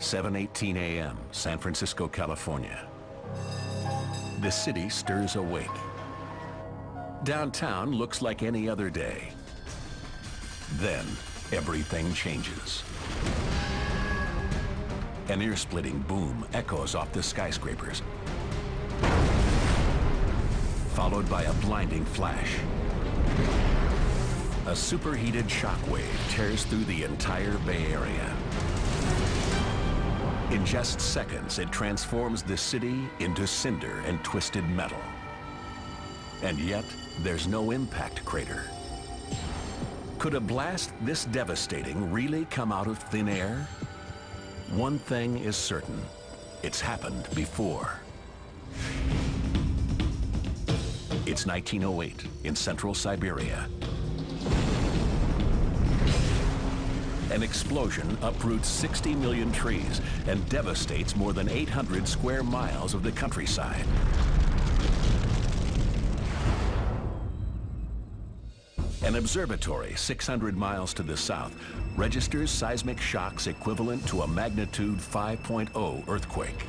7:18 a.m., San Francisco, California. The city stirs awake. Downtown looks like any other day. Then, everything changes. An ear-splitting boom echoes off the skyscrapers, followed by a blinding flash. A superheated shockwave tears through the entire Bay Area. In just seconds, it transforms the city into cinder and twisted metal. And yet, there's no impact crater. Could a blast this devastating really come out of thin air? One thing is certain. It's happened before. It's 1908 in central Siberia. An explosion uproots 60 million trees and devastates more than 800 square miles of the countryside. An observatory 600 miles to the south registers seismic shocks equivalent to a magnitude 5.0 earthquake.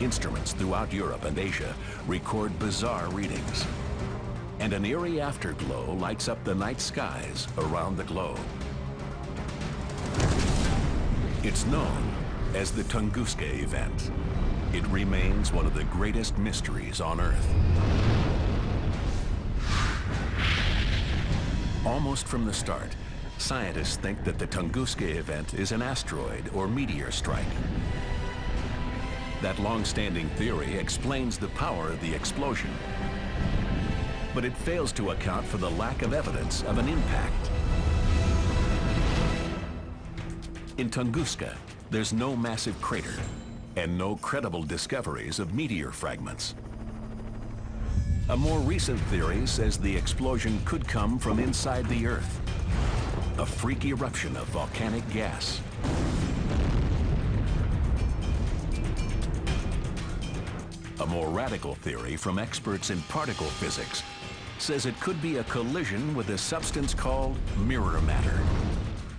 Instruments throughout Europe and Asia record bizarre readings. And an eerie afterglow lights up the night skies around the globe. It's known as the Tunguska event. It remains one of the greatest mysteries on Earth. Almost from the start, scientists think that the Tunguska event is an asteroid or meteor strike. That long-standing theory explains the power of the explosion, but it fails to account for the lack of evidence of an impact. In Tunguska, there's no massive crater and no credible discoveries of meteor fragments. A more recent theory says the explosion could come from inside the Earth, a freak eruption of volcanic gas. A more radical theory from experts in particle physics says it could be a collision with a substance called mirror matter.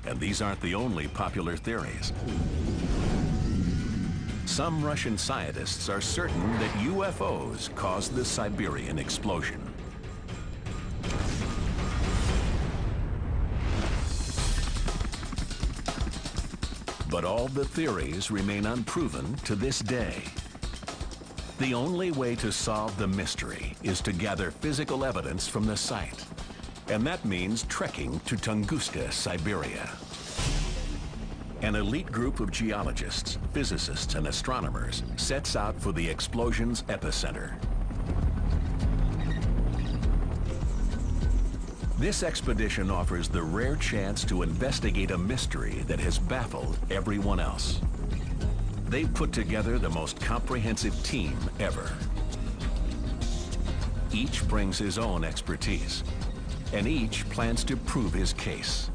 And these aren't the only popular theories. Some Russian scientists are certain that UFOs caused the Siberian explosion. But all the theories remain unproven to this day. The only way to solve the mystery is to gather physical evidence from the site. And that means trekking to Tunguska, Siberia. An elite group of geologists, physicists, and astronomers sets out for the explosion's epicenter. This expedition offers the rare chance to investigate a mystery that has baffled everyone else. They've put together the most comprehensive team ever. Each brings his own expertise, and each plans to prove his case.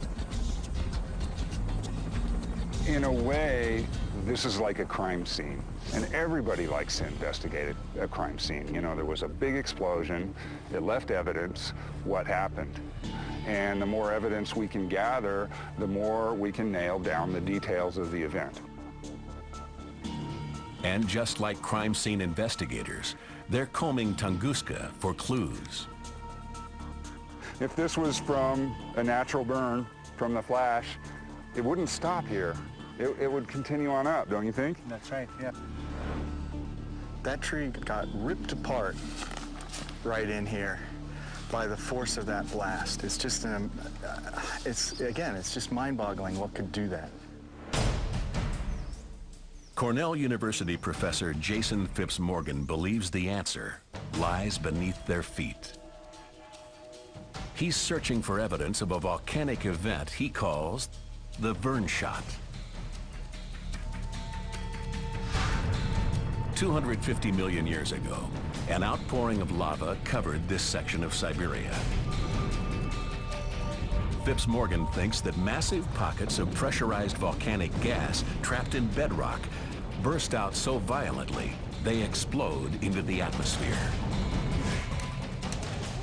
In a way, this is like a crime scene, and everybody likes to investigate a crime scene. You know, there was a big explosion, it left evidence, what happened? And the more evidence we can gather, the more we can nail down the details of the event. And just like crime scene investigators, they're combing Tunguska for clues. If this was from a natural burn, from the flash, it wouldn't stop here. It would continue on up, don't you think? That's right, yeah. That tree got ripped apart right in here by the force of that blast. It's just, it's just mind-boggling what could do that. Cornell University professor Jason Phipps Morgan believes the answer lies beneath their feet. He's searching for evidence of a volcanic event he calls the Vern Shot. 250 million years ago, an outpouring of lava covered this section of Siberia. Phipps Morgan thinks that massive pockets of pressurized volcanic gas trapped in bedrock burst out so violently they explode into the atmosphere.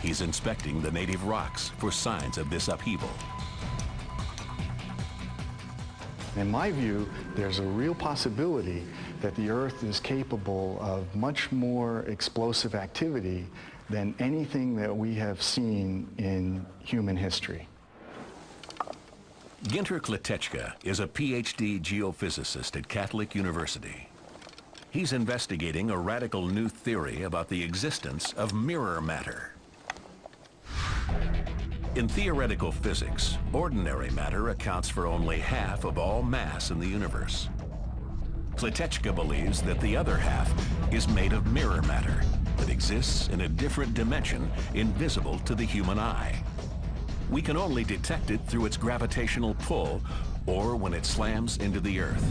He's inspecting the native rocks for signs of this upheaval. In my view, there's a real possibility that the Earth is capable of much more explosive activity than anything that we have seen in human history. Ginter Kletechka is a PhD geophysicist at Catholic University. He's investigating a radical new theory about the existence of mirror matter. In theoretical physics, ordinary matter accounts for only half of all mass in the universe. Kletechka believes that the other half is made of mirror matter that exists in a different dimension invisible to the human eye. We can only detect it through its gravitational pull or when it slams into the Earth.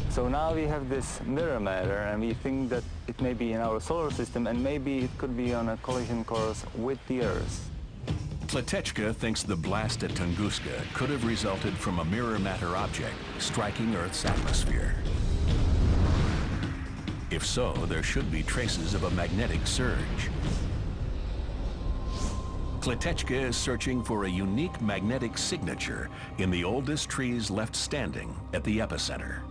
So now we have this mirror matter, and we think that it may be in our solar system, and maybe it could be on a collision course with the Earth. Kletechka thinks the blast at Tunguska could have resulted from a mirror matter object striking Earth's atmosphere. If so, there should be traces of a magnetic surge. Kletechka is searching for a unique magnetic signature in the oldest trees left standing at the epicenter.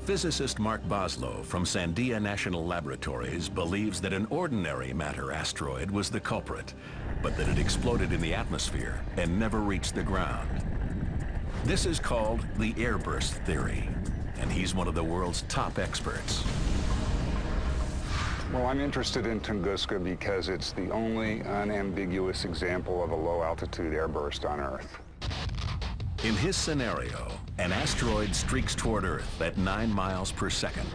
Physicist Mark Boslow from Sandia National Laboratories believes that an ordinary matter asteroid was the culprit, but that it exploded in the atmosphere and never reached the ground. This is called the airburst theory, and he's one of the world's top experts. Well, I'm interested in Tunguska because it's the only unambiguous example of a low-altitude airburst on Earth. In his scenario, an asteroid streaks toward Earth at 9 miles per second,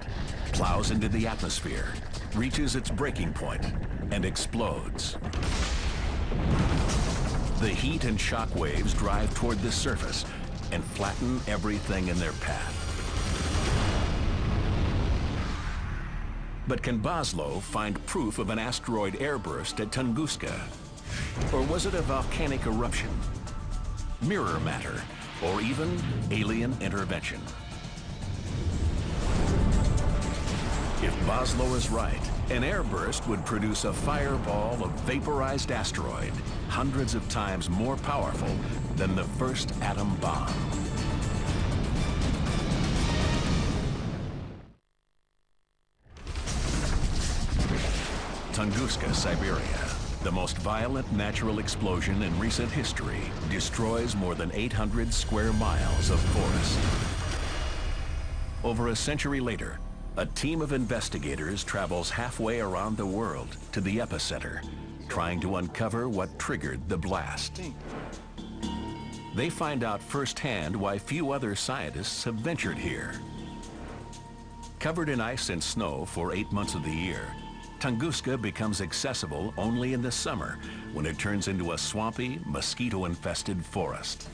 plows into the atmosphere, reaches its breaking point, and explodes. The heat and shock waves drive toward the surface and flatten everything in their path. But can Boslow find proof of an asteroid airburst at Tunguska? Or was it a volcanic eruption, mirror matter, or even alien intervention? If Boslow is right, an airburst would produce a fireball of vaporized asteroid, hundreds of times more powerful than the first atom bomb. Tunguska, Siberia, the most violent natural explosion in recent history, destroys more than 800 square miles of forest. Over a century later, a team of investigators travels halfway around the world to the epicenter, trying to uncover what triggered the blast. They find out firsthand why few other scientists have ventured here. Covered in ice and snow for 8 months of the year, Tunguska becomes accessible only in the summer, when it turns into a swampy, mosquito-infested forest.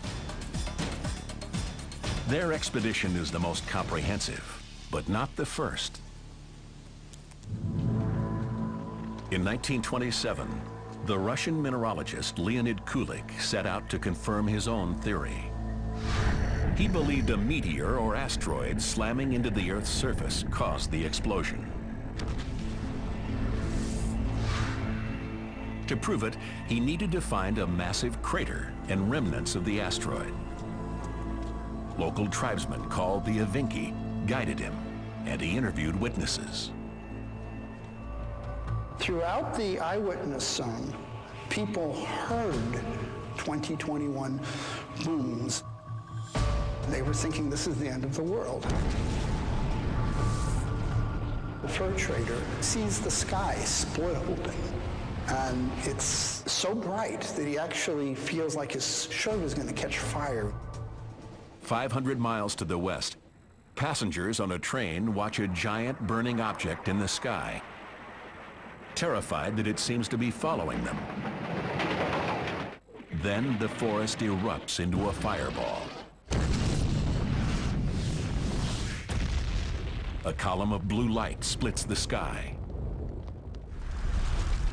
Their expedition is the most comprehensive, but not the first. In 1927, the Russian mineralogist Leonid Kulik set out to confirm his own theory. He believed a meteor or asteroid slamming into the Earth's surface caused the explosion. To prove it, he needed to find a massive crater and remnants of the asteroid. Local tribesmen called the Evinki guided him, and he interviewed witnesses. Throughout the eyewitness zone, people heard 2021 booms. They were thinking this is the end of the world. The fur trader sees the sky split open, and it's so bright that he actually feels like his shirt is going to catch fire. 500 miles to the west, passengers on a train watch a giant burning object in the sky, terrified that it seems to be following them. Then the forest erupts into a fireball. A column of blue light splits the sky.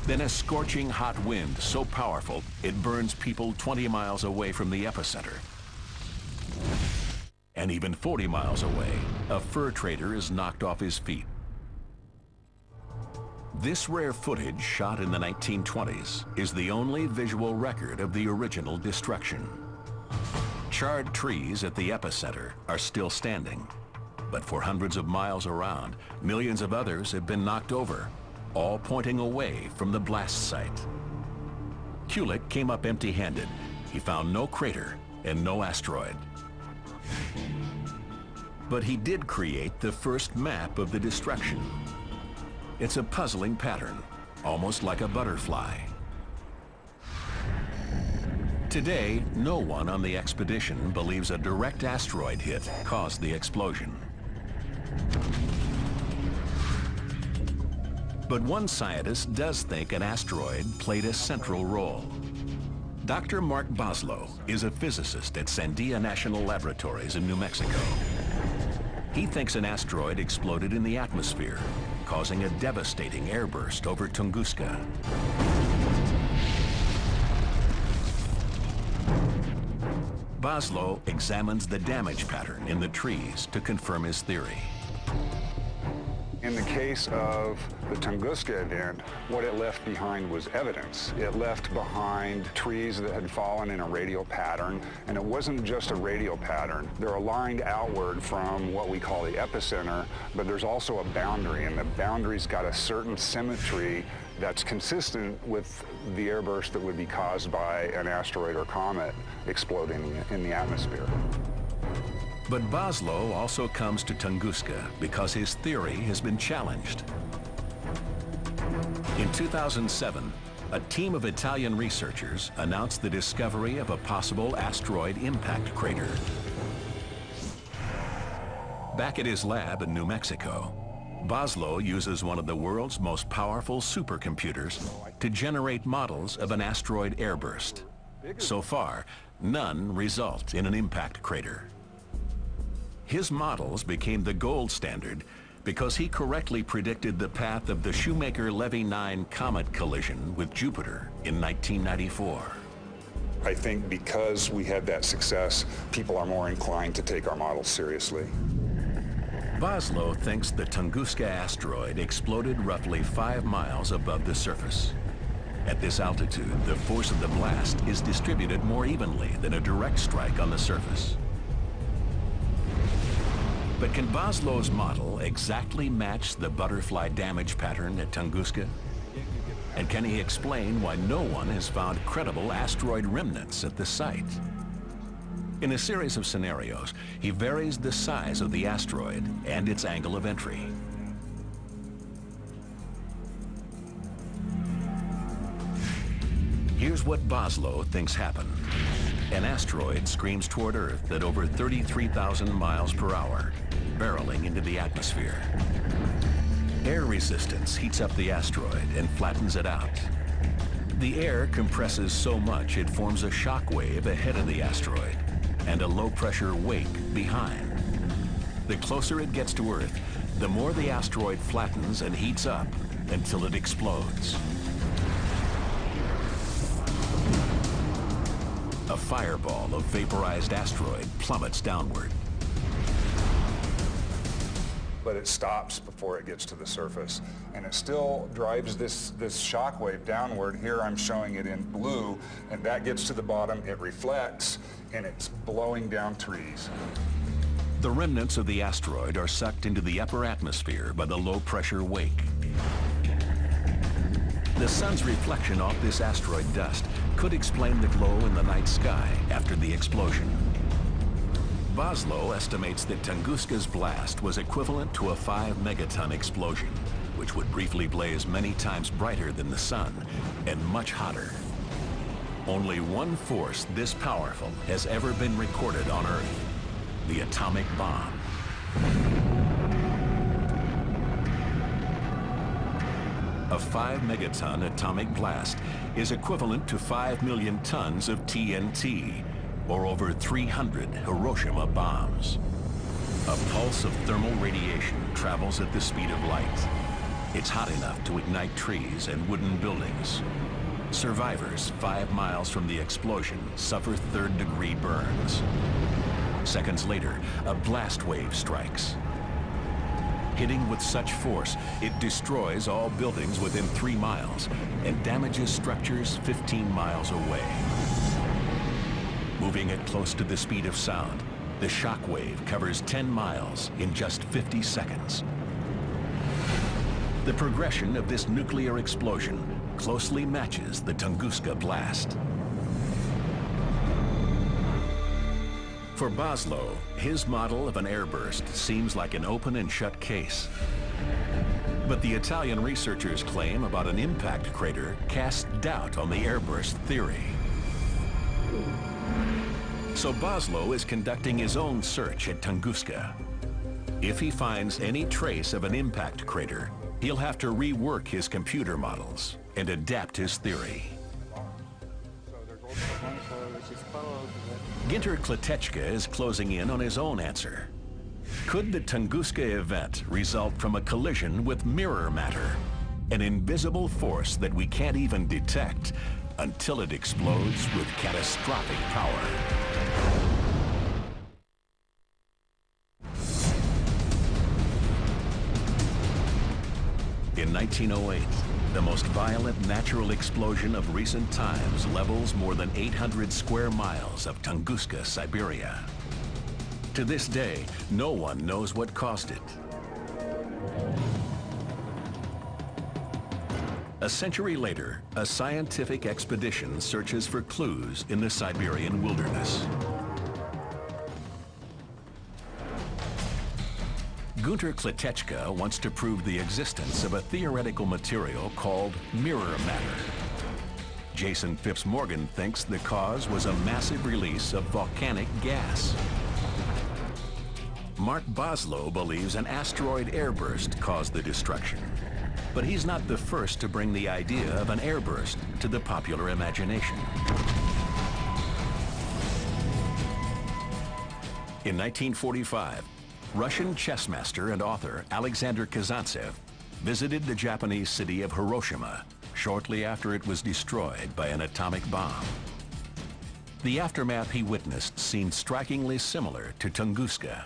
Then a scorching hot wind so powerful it burns people 20 miles away from the epicenter. And even 40 miles away, a fur trader is knocked off his feet. This rare footage, shot in the 1920s, is the only visual record of the original destruction. Charred trees at the epicenter are still standing, but for hundreds of miles around, millions of others have been knocked over, all pointing away from the blast site. Kulik came up empty-handed. He found no crater and no asteroid. But he did create the first map of the destruction. It's a puzzling pattern, almost like a butterfly. Today, no one on the expedition believes a direct asteroid hit caused the explosion. But one scientist does think an asteroid played a central role. Dr. Mark Boslow is a physicist at Sandia National Laboratories in New Mexico. He thinks an asteroid exploded in the atmosphere, causing a devastating airburst over Tunguska. Boslow examines the damage pattern in the trees to confirm his theory. In the case of the Tunguska event, what it left behind was evidence. It left behind trees that had fallen in a radial pattern, and it wasn't just a radial pattern. They're aligned outward from what we call the epicenter, but there's also a boundary, and the boundary's got a certain symmetry that's consistent with the airburst that would be caused by an asteroid or comet exploding in the atmosphere. But Boslow also comes to Tunguska because his theory has been challenged. In 2007, a team of Italian researchers announced the discovery of a possible asteroid impact crater. Back at his lab in New Mexico, Boslow uses one of the world's most powerful supercomputers to generate models of an asteroid airburst. So far, none result in an impact crater. His models became the gold standard because he correctly predicted the path of the Shoemaker-Levy 9 comet collision with Jupiter in 1994. I think because we had that success, people are more inclined to take our models seriously. Boslow thinks the Tunguska asteroid exploded roughly 5 miles above the surface. At this altitude, the force of the blast is distributed more evenly than a direct strike on the surface. But can Boslow's model exactly match the butterfly damage pattern at Tunguska? And can he explain why no one has found credible asteroid remnants at the site? In a series of scenarios, he varies the size of the asteroid and its angle of entry. Here's what Boslow thinks happened. An asteroid screams toward Earth at over 33,000 miles per hour, barreling into the atmosphere. Air resistance heats up the asteroid and flattens it out. The air compresses so much it forms a shock wave ahead of the asteroid and a low-pressure wake behind. The closer it gets to Earth, the more the asteroid flattens and heats up until it explodes. A fireball of vaporized asteroid plummets downward. But it stops before it gets to the surface, and it still drives this shock wave downward. Here I'm showing it in blue, and that gets to the bottom, it reflects, and it's blowing down trees. The remnants of the asteroid are sucked into the upper atmosphere by the low-pressure wake. The sun's reflection off this asteroid dust could explain the glow in the night sky after the explosion. Boslow estimates that Tunguska's blast was equivalent to a 5-megaton explosion, which would briefly blaze many times brighter than the sun and much hotter. Only one force this powerful has ever been recorded on Earth: the atomic bomb. A 5-megaton atomic blast is equivalent to 5 million tons of TNT, or over 300 Hiroshima bombs. A pulse of thermal radiation travels at the speed of light. It's hot enough to ignite trees and wooden buildings. Survivors 5 miles from the explosion suffer third-degree burns. Seconds later, a blast wave strikes. Hitting with such force, it destroys all buildings within 3 miles and damages structures 15 miles away. Moving at close to the speed of sound, the shock wave covers 10 miles in just 50 seconds. The progression of this nuclear explosion closely matches the Tunguska blast. For Boslow, his model of an airburst seems like an open and shut case. But the Italian researchers' claim about an impact crater casts doubt on the airburst theory. So Boslow is conducting his own search at Tunguska. If he finds any trace of an impact crater, he'll have to rework his computer models and adapt his theory. Ginter Kletechka is closing in on his own answer. Could the Tunguska event result from a collision with mirror matter, an invisible force that we can't even detect until it explodes with catastrophic power? In 1908, the most violent natural explosion of recent times levels more than 800 square miles of Tunguska, Siberia. To this day, no one knows what caused it. A century later, a scientific expedition searches for clues in the Siberian wilderness. Gunter Kletechka wants to prove the existence of a theoretical material called mirror matter. Jason Phipps Morgan thinks the cause was a massive release of volcanic gas. Mark Boslow believes an asteroid airburst caused the destruction. But he's not the first to bring the idea of an airburst to the popular imagination. In 1945, Russian chess master and author Alexander Kazantsev visited the Japanese city of Hiroshima shortly after it was destroyed by an atomic bomb. The aftermath he witnessed seemed strikingly similar to Tunguska.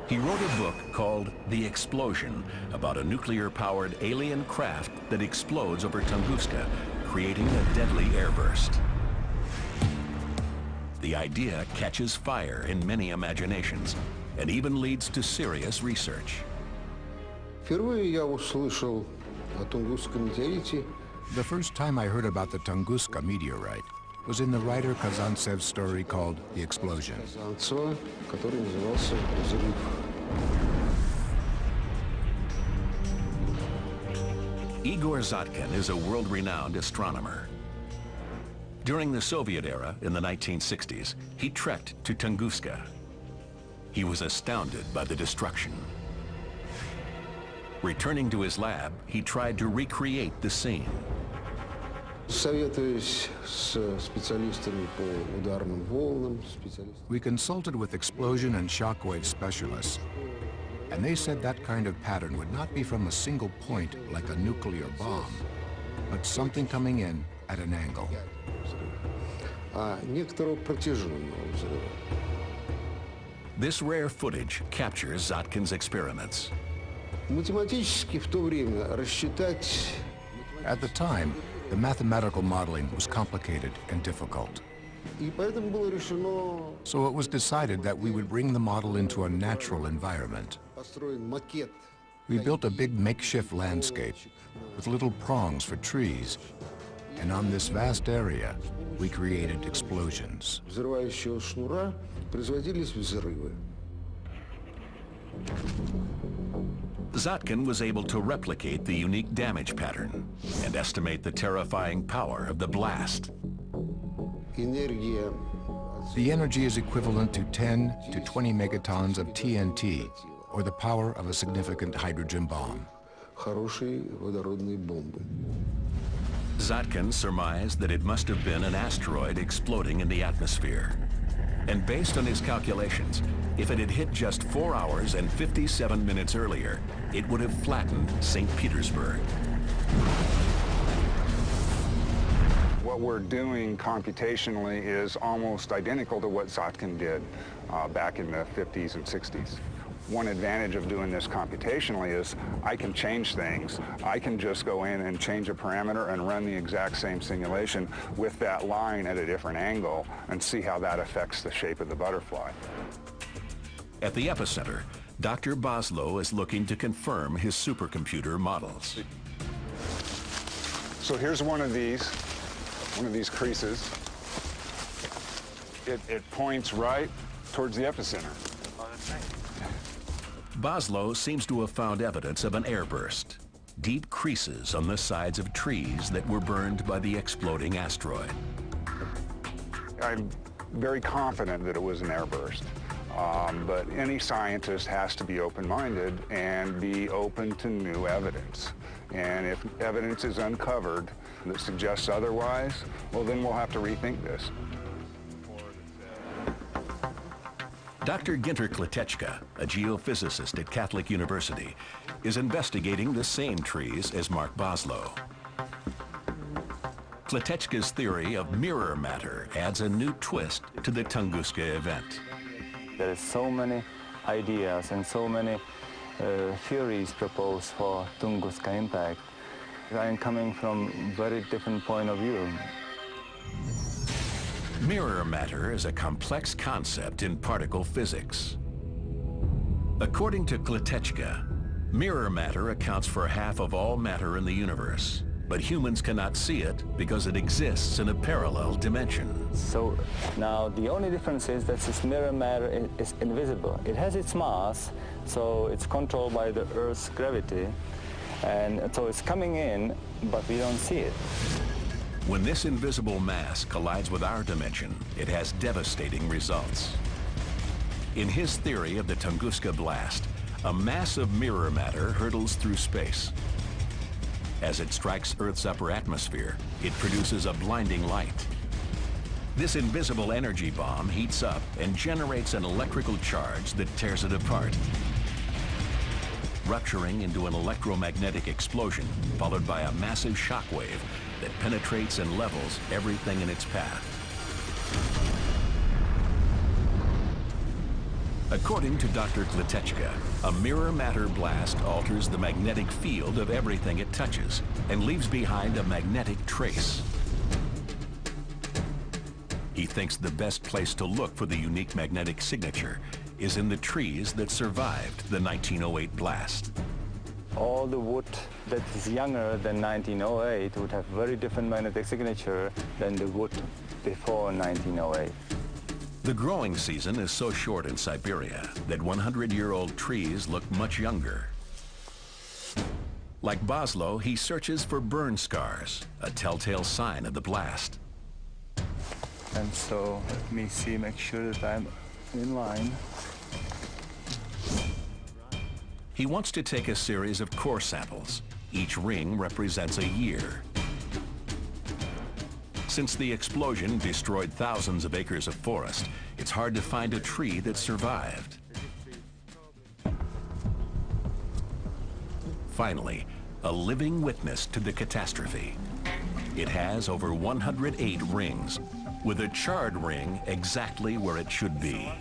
He wrote a book called The Explosion about a nuclear-powered alien craft that explodes over Tunguska, creating a deadly airburst. The idea catches fire in many imaginations and even leads to serious research. The first time I heard about the Tunguska meteorite was in the writer Kazantsev's story called The Explosion. Igor Zotkin is a world-renowned astronomer. During the Soviet era in the 1960s, he trekked to Tunguska. He was astounded by the destruction. Returning to his lab, he tried to recreate the scene. We consulted with explosion and shockwave specialists, and they said that kind of pattern would not be from a single point like a nuclear bomb, but something coming in at an angle. This rare footage captures Zotkin's experiments. At the time, the mathematical modeling was complicated and difficult. So it was decided that we would bring the model into a natural environment. We built a big makeshift landscape with little prongs for trees, and on this vast area, we created explosions. Zotkin was able to replicate the unique damage pattern and estimate the terrifying power of the blast. The energy is equivalent to 10 to 20 megatons of TNT, or the power of a significant hydrogen bomb. Zotkin surmised that it must have been an asteroid exploding in the atmosphere. And based on his calculations, if it had hit just 4 hours and 57 minutes earlier, it would have flattened St. Petersburg. What we're doing computationally is almost identical to what Zotkin did back in the 50s and 60s. One advantage of doing this computationally is I can change things. I can just go in and change a parameter and run the exact same simulation with that line at a different angle and see how that affects the shape of the butterfly. At the epicenter, Dr. Boslow is looking to confirm his supercomputer models. So here's one of these creases. It points right towards the epicenter. Boslow seems to have found evidence of an airburst, deep creases on the sides of trees that were burned by the exploding asteroid. I'm very confident that it was an airburst, but any scientist has to be open-minded and be open to new evidence. And if evidence is uncovered that suggests otherwise, well, then we'll have to rethink this. Dr. Ginter Kletechka, a geophysicist at Catholic University, is investigating the same trees as Mark Boslow. Kletechka's theory of mirror matter adds a new twist to the Tunguska event. There are so many ideas and so many theories proposed for Tunguska impact. I am coming from a very different point of view. Mirror matter is a complex concept in particle physics. According to Kletechka, mirror matter accounts for half of all matter in the universe, but humans cannot see it because it exists in a parallel dimension. So now the only difference is that this mirror matter is invisible. It has its mass, so it's controlled by the Earth's gravity, and so it's coming in, but we don't see it. When this invisible mass collides with our dimension, it has devastating results. In his theory of the Tunguska blast, a mass of mirror matter hurtles through space. As it strikes Earth's upper atmosphere, it produces a blinding light. This invisible energy bomb heats up and generates an electrical charge that tears it apart, rupturing into an electromagnetic explosion followed by a massive shock wave that penetrates and levels everything in its path. According to Dr. Kletechka, a mirror matter blast alters the magnetic field of everything it touches and leaves behind a magnetic trace. He thinks the best place to look for the unique magnetic signature is in the trees that survived the 1908 blast. All the wood that is younger than 1908 would have very different magnetic signature than the wood before 1908. The growing season is so short in Siberia that 100-year-old trees look much younger. Like Boslow, he searches for burn scars, a telltale sign of the blast. And so let me see, make sure that I'm in line. He wants to take a series of core samples. Each ring represents a year. Since the explosion destroyed thousands of acres of forest, it's hard to find a tree that survived. Finally, a living witness to the catastrophe. It has over 108 rings, with a charred ring exactly where it should be.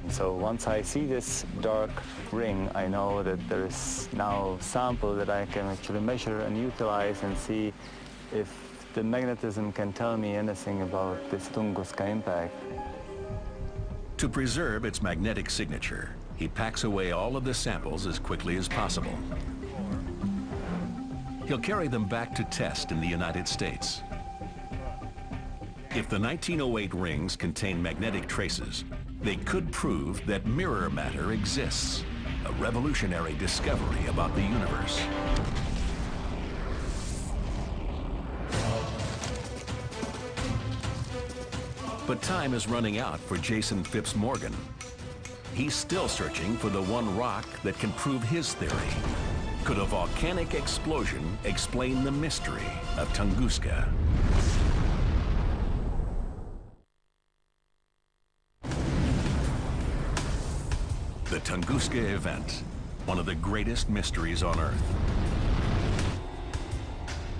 So once I see this dark ring, I know that there is now a sample that I can actually measure and utilize and see if the magnetism can tell me anything about this Tunguska impact. To preserve its magnetic signature, he packs away all of the samples as quickly as possible. He'll carry them back to test in the United States. If the 1908 rings contain magnetic traces, they could prove that mirror matter exists, a revolutionary discovery about the universe. But time is running out for Jason Phipps Morgan. He's still searching for the one rock that can prove his theory. Could a volcanic explosion explain the mystery of Tunguska? The Tunguska event, one of the greatest mysteries on Earth.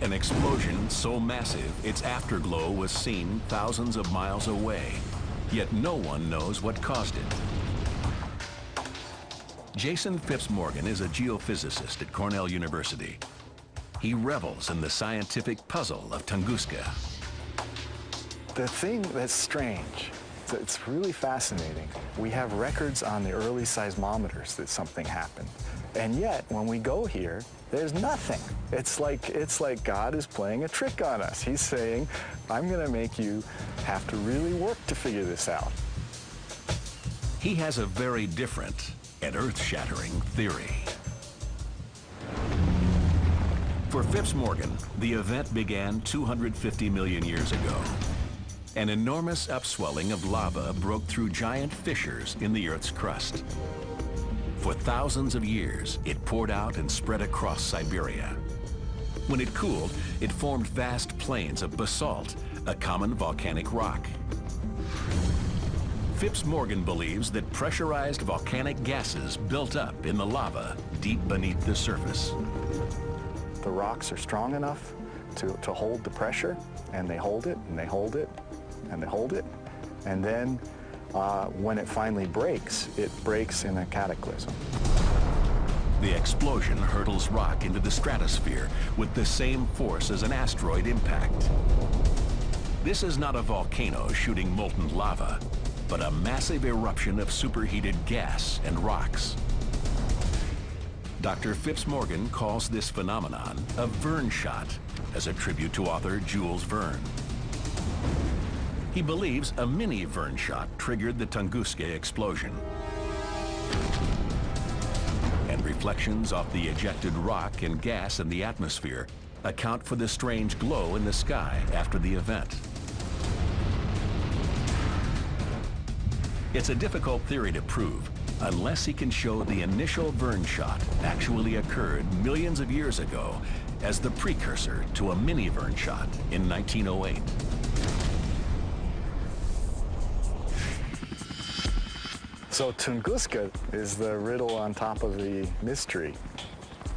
An explosion so massive its afterglow was seen thousands of miles away, yet no one knows what caused it. Jason Phipps-Morgan is a geophysicist at Cornell University. He revels in the scientific puzzle of Tunguska. The thing that's strange, it's really fascinating. We have records on the early seismometers that something happened. And yet, when we go here, there's nothing. It's like God is playing a trick on us. He's saying, I'm going to make you have to really work to figure this out. He has a very different and earth-shattering theory. For Phipps-Morgan, the event began 250 million years ago. An enormous upswelling of lava broke through giant fissures in the Earth's crust. For thousands of years, it poured out and spread across Siberia. When it cooled, it formed vast plains of basalt, a common volcanic rock. Phipps-Morgan believes that pressurized volcanic gases built up in the lava deep beneath the surface. The rocks are strong enough to hold the pressure, and they hold it, and they hold it, and they hold it. And then when it finally breaks, it breaks in a cataclysm. The explosion hurtles rock into the stratosphere with the same force as an asteroid impact. This is not a volcano shooting molten lava, but a massive eruption of superheated gas and rocks. Dr. Phipps-Morgan calls this phenomenon a Verne shot, as a tribute to author Jules Verne. He believes a mini Verne shot triggered the Tunguska explosion. And reflections off the ejected rock and gas in the atmosphere account for the strange glow in the sky after the event. It's a difficult theory to prove unless he can show the initial Verne shot actually occurred millions of years ago as the precursor to a mini Verne shot in 1908. So Tunguska is the riddle on top of the mystery.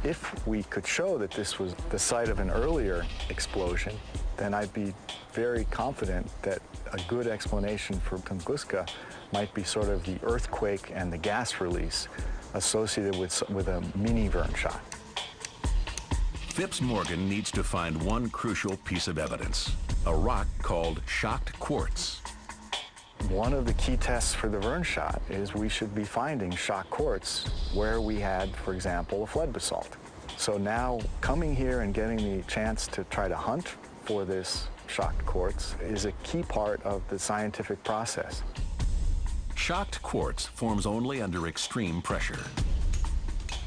If we could show that this was the site of an earlier explosion, then I'd be very confident that a good explanation for Tunguska might be sort of the earthquake and the gas release associated with a mini Verne shot. Phipps-Morgan needs to find one crucial piece of evidence, a rock called shocked quartz. One of the key tests for the Verne shot is we should be finding shocked quartz where we had, for example, a flood basalt. So now coming here and getting the chance to try to hunt for this shocked quartz is a key part of the scientific process. Shocked quartz forms only under extreme pressure.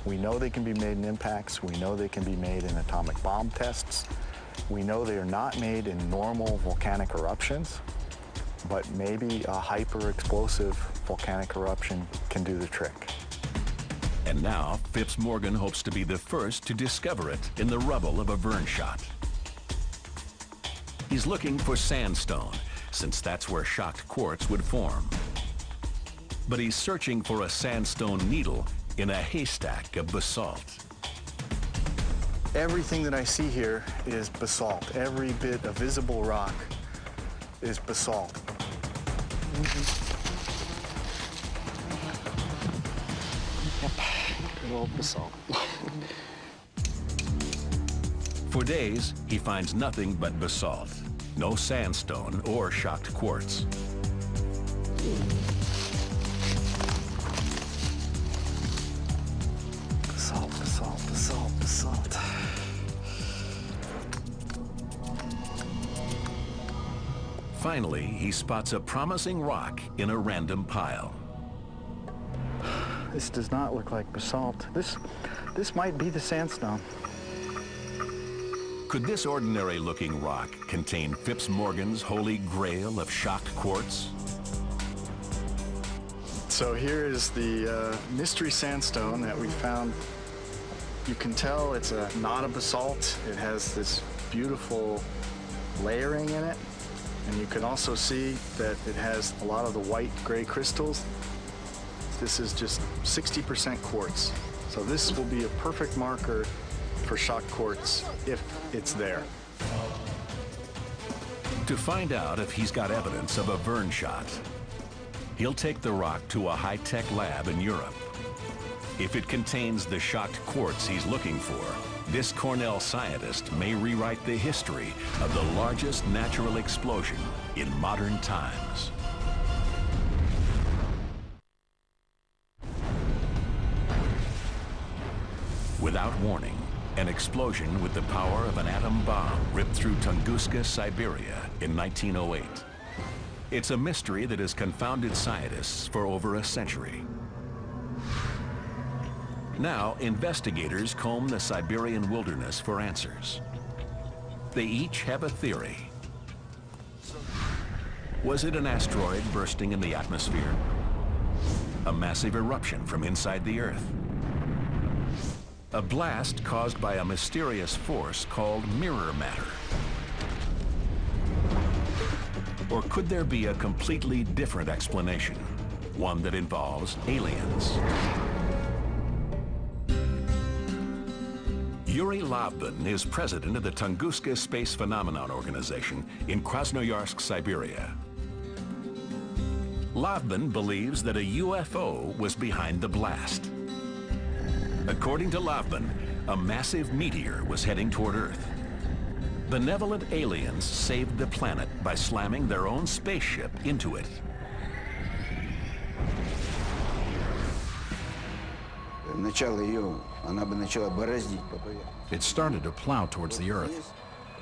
We know they can be made in impacts. We know they can be made in atomic bomb tests. We know they are not made in normal volcanic eruptions, but maybe a hyper-explosive volcanic eruption can do the trick. And now, Phipps-Morgan hopes to be the first to discover it in the rubble of a Verne shot. He's looking for sandstone, since that's where shocked quartz would form. But he's searching for a sandstone needle in a haystack of basalt. Everything that I see here is basalt. Every bit of visible rock is basalt. Yep, good old basalt. For days, he finds nothing but basalt. No sandstone or shocked quartz. Basalt, basalt, basalt, basalt. Finally, he spots a promising rock in a random pile. This does not look like basalt. This might be the sandstone. Could this ordinary-looking rock contain Phipps-Morgan's holy grail of shocked quartz? So here is the mystery sandstone that we found. You can tell it's not a basalt. It has this beautiful layering in it. And you can also see that it has a lot of the white gray crystals. This is just 60% quartz. So this will be a perfect marker for shocked quartz if it's there. To find out if he's got evidence of a Verne shot, he'll take the rock to a high-tech lab in Europe. If it contains the shocked quartz he's looking for, this Cornell scientist may rewrite the history of the largest natural explosion in modern times. Without warning, an explosion with the power of an atom bomb ripped through Tunguska, Siberia in 1908. It's a mystery that has confounded scientists for over a century. Now, investigators comb the Siberian wilderness for answers. They each have a theory. Was it an asteroid bursting in the atmosphere? A massive eruption from inside the Earth? A blast caused by a mysterious force called mirror matter? Or could there be a completely different explanation, one that involves aliens? Yuri Lavbin is president of the Tunguska Space Phenomenon Organization in Krasnoyarsk, Siberia. Lavbin believes that a UFO was behind the blast. According to Lavbin, a massive meteor was heading toward Earth. Benevolent aliens saved the planet by slamming their own spaceship into it. It started to plow towards the Earth.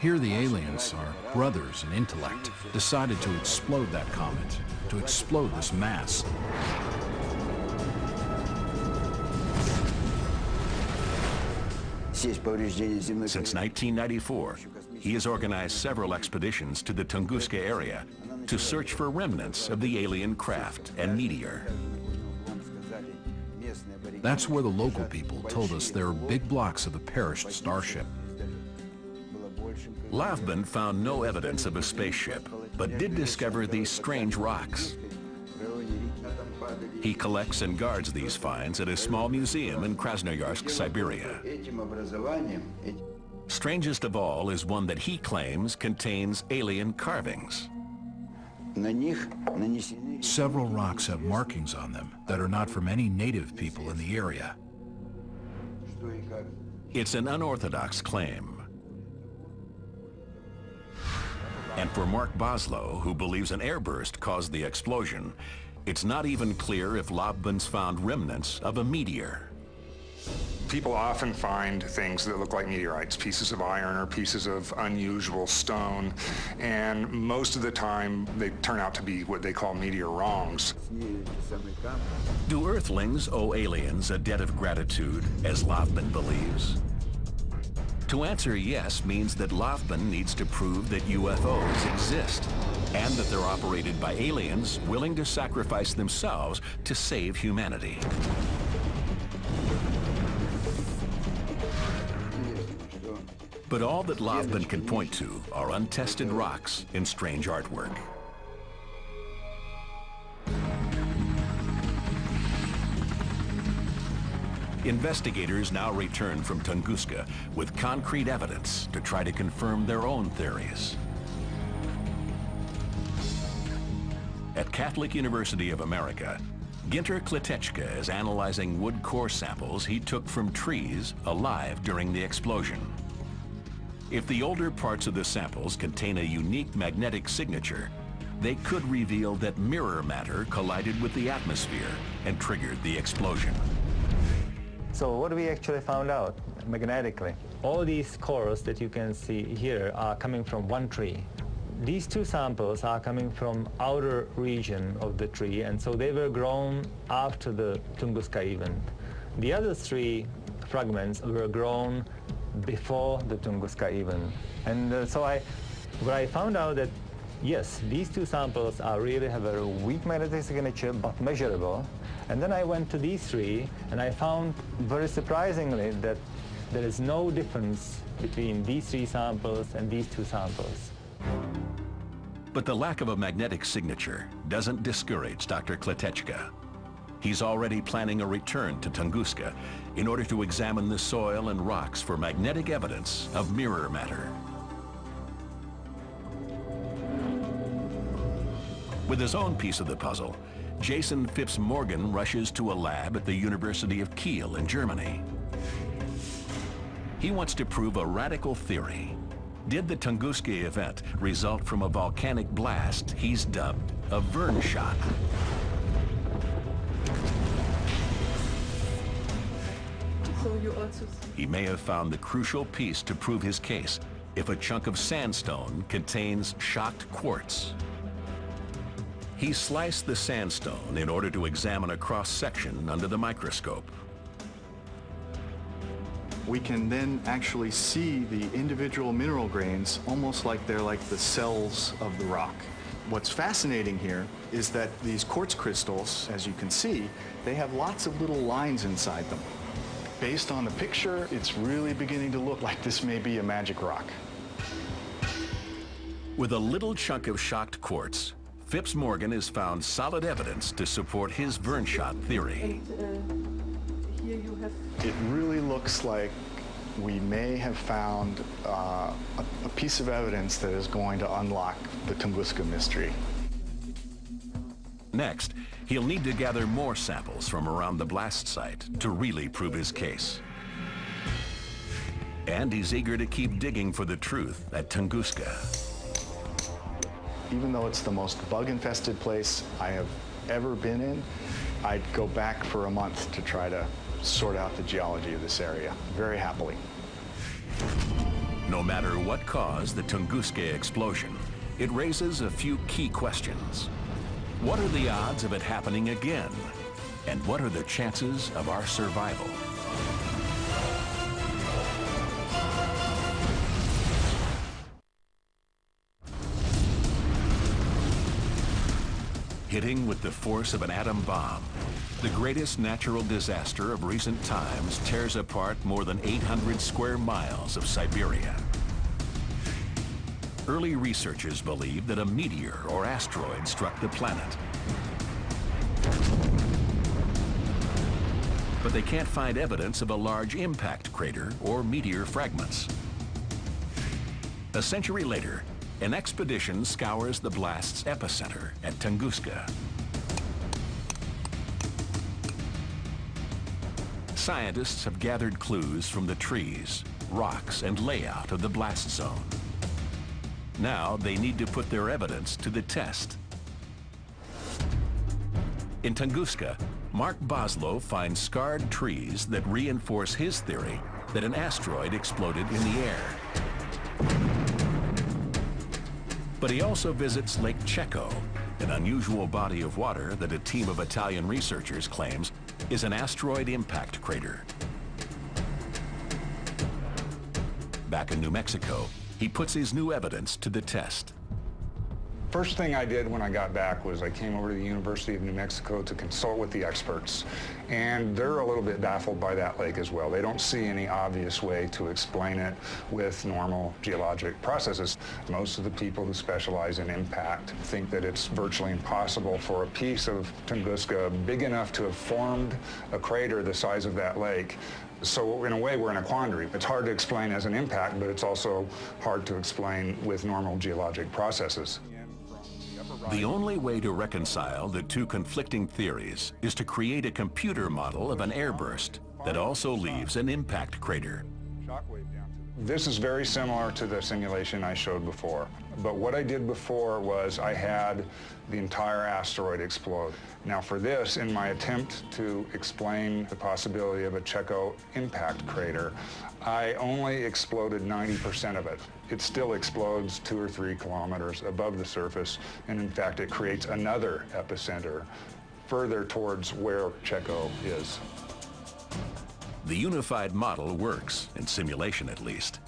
Here the aliens, our brothers in intellect, decided to explode that comet, to explode this mass. Since 1994, he has organized several expeditions to the Tunguska area to search for remnants of the alien craft and meteor. That's where the local people told us there are big blocks of the perished starship. Lavbin found no evidence of a spaceship, but did discover these strange rocks. He collects and guards these finds at a small museum in Krasnoyarsk, Siberia. Strangest of all is one that he claims contains alien carvings. Several rocks have markings on them that are not from any native people in the area. It's an unorthodox claim. And for Mark Boslow, who believes an airburst caused the explosion, it's not even clear if Lavbin's found remnants of a meteor. People often find things that look like meteorites, pieces of iron or pieces of unusual stone, and most of the time they turn out to be what they call meteor wrongs. Do Earthlings owe aliens a debt of gratitude, as Lavbin believes? To answer yes means that Lavbin needs to prove that UFOs exist, and that they're operated by aliens willing to sacrifice themselves to save humanity. But all that Lavbin can point to are untested rocks in strange artwork. Investigators now return from Tunguska with concrete evidence to try to confirm their own theories. At Catholic University of America, Ginter Kletechka is analyzing wood core samples he took from trees alive during the explosion. If the older parts of the samples contain a unique magnetic signature, they could reveal that mirror matter collided with the atmosphere and triggered the explosion. So what we actually found out magnetically, all these cores that you can see here are coming from one tree. These two samples are coming from outer region of the tree, and so they were grown after the Tunguska event. The other three fragments were grown before the Tunguska event. And so I found out that yes, these two samples really have a weak magnetic signature but measurable. And then I went to these three and I found very surprisingly that there is no difference between these three samples and these two samples. But the lack of a magnetic signature doesn't discourage Dr. Kletechka. He's already planning a return to Tunguska in order to examine the soil and rocks for magnetic evidence of mirror matter. With his own piece of the puzzle, Jason Phipps-Morgan rushes to a lab at the University of Kiel in Germany. He wants to prove a radical theory. Did the Tunguska event result from a volcanic blast he's dubbed a Vern shot? He may have found the crucial piece to prove his case if a chunk of sandstone contains shocked quartz. He sliced the sandstone in order to examine a cross-section under the microscope. We can then actually see the individual mineral grains almost like they're like the cells of the rock. What's fascinating here is that these quartz crystals, as you can see, they have lots of little lines inside them. Based on the picture, it's really beginning to look like this may be a magic rock. With a little chunk of shocked quartz, Phipps-Morgan has found solid evidence to support his Vern shot theory. It really looks like we may have found a piece of evidence that is going to unlock the Tunguska mystery. Next, he'll need to gather more samples from around the blast site to really prove his case. And he's eager to keep digging for the truth at Tunguska. Even though it's the most bug-infested place I have ever been in, I'd go back for a month to try to sort out the geology of this area, very happily. No matter what caused the Tunguska explosion, it raises a few key questions. What are the odds of it happening again? And what are the chances of our survival? Hitting with the force of an atom bomb, the greatest natural disaster of recent times tears apart more than 800 square miles of Siberia. Early researchers believe that a meteor or asteroid struck the planet. But they can't find evidence of a large impact crater or meteor fragments. A century later, an expedition scours the blast's epicenter at Tunguska. Scientists have gathered clues from the trees, rocks, and layout of the blast zone. Now they need to put their evidence to the test. In Tunguska, Mark Boslow finds scarred trees that reinforce his theory that an asteroid exploded in the air. But he also visits Lake Checo, an unusual body of water that a team of Italian researchers claims is an asteroid impact crater. Back in New Mexico, he puts his new evidence to the test. First thing I did when I got back was I came over to the University of New Mexico to consult with the experts. And they're a little bit baffled by that lake as well. They don't see any obvious way to explain it with normal geologic processes. Most of the people who specialize in impact think that it's virtually impossible for a piece of Tunguska big enough to have formed a crater the size of that lake. So in a way, we're in a quandary. It's hard to explain as an impact, but it's also hard to explain with normal geologic processes. The only way to reconcile the two conflicting theories is to create a computer model of an airburst that also leaves an impact crater. This is very similar to the simulation I showed before. But what I did before was I had the entire asteroid explode. Now for this, in my attempt to explain the possibility of a Checo impact crater, I only exploded 90% of it. It still explodes 2 or 3 kilometers above the surface, and in fact it creates another epicenter further towards where Checo is. The unified model works, in simulation at least.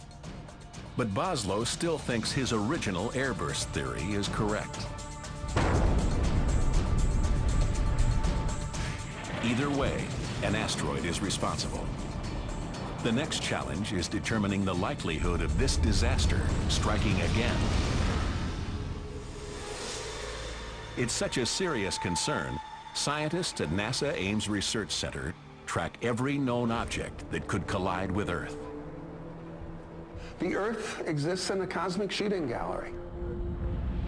But Boslow still thinks his original airburst theory is correct. Either way, an asteroid is responsible. The next challenge is determining the likelihood of this disaster striking again. It's such a serious concern, scientists at NASA Ames Research Center track every known object that could collide with Earth. The Earth exists in a cosmic shooting gallery.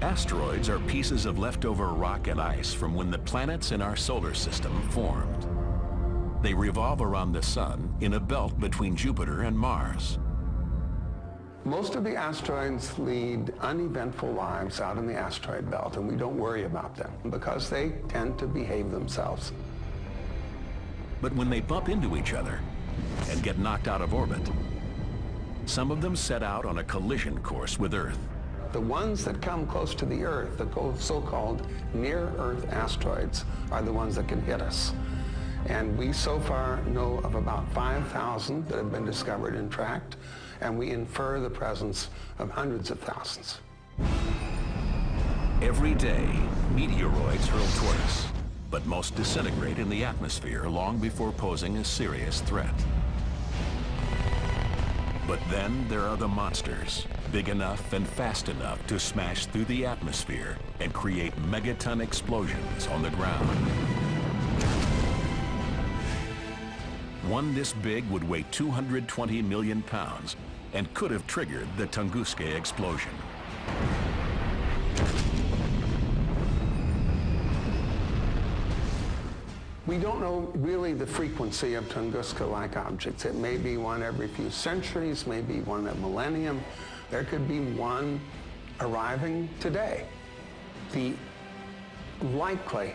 Asteroids are pieces of leftover rock and ice from when the planets in our solar system formed. They revolve around the sun in a belt between Jupiter and Mars. Most of the asteroids lead uneventful lives out in the asteroid belt, and we don't worry about them because they tend to behave themselves. But when they bump into each other and get knocked out of orbit, some of them set out on a collision course with Earth. The ones that come close to the Earth, the so-called near-Earth asteroids, are the ones that can hit us. And we so far know of about 5,000 that have been discovered and tracked, and we infer the presence of hundreds of thousands. Every day, meteoroids hurl toward us, but most disintegrate in the atmosphere long before posing a serious threat. But then there are the monsters, big enough and fast enough to smash through the atmosphere and create megaton explosions on the ground. One this big would weigh 220 million pounds and could have triggered the Tunguska explosion. We don't know really the frequency of Tunguska-like objects. It may be one every few centuries, maybe one a millennium. There could be one arriving today. The likely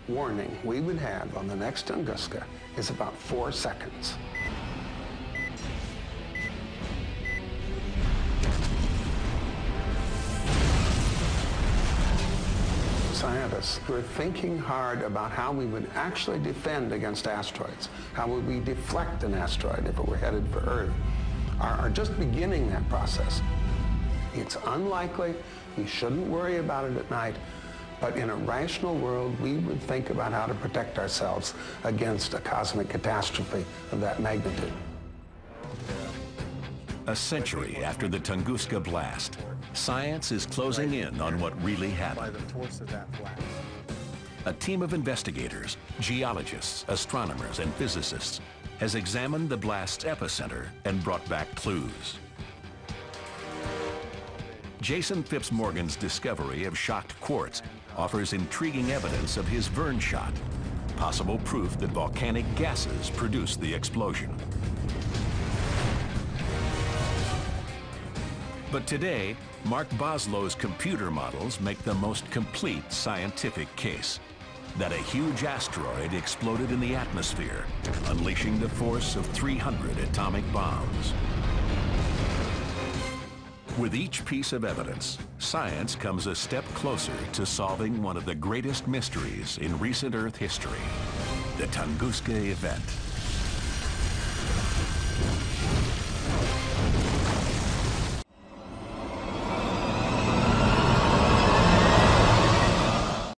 warning we would have on the next Tunguska is about 4 seconds. Scientists who are thinking hard about how we would actually defend against asteroids, how would we deflect an asteroid if it were headed for Earth, are just beginning that process. It's unlikely, we shouldn't worry about it at night, but in a rational world, we would think about how to protect ourselves against a cosmic catastrophe of that magnitude. A century after the Tunguska blast, science is closing in on what really happened. A team of investigators, geologists, astronomers, and physicists has examined the blast's epicenter and brought back clues. Jason Phipps Morgan's discovery of shocked quartz offers intriguing evidence of his Verne shot, possible proof that volcanic gases produced the explosion. But today, Mark Boslow's computer models make the most complete scientific case that a huge asteroid exploded in the atmosphere, unleashing the force of 300 atomic bombs. With each piece of evidence, science comes a step closer to solving one of the greatest mysteries in recent Earth history, the Tunguska event.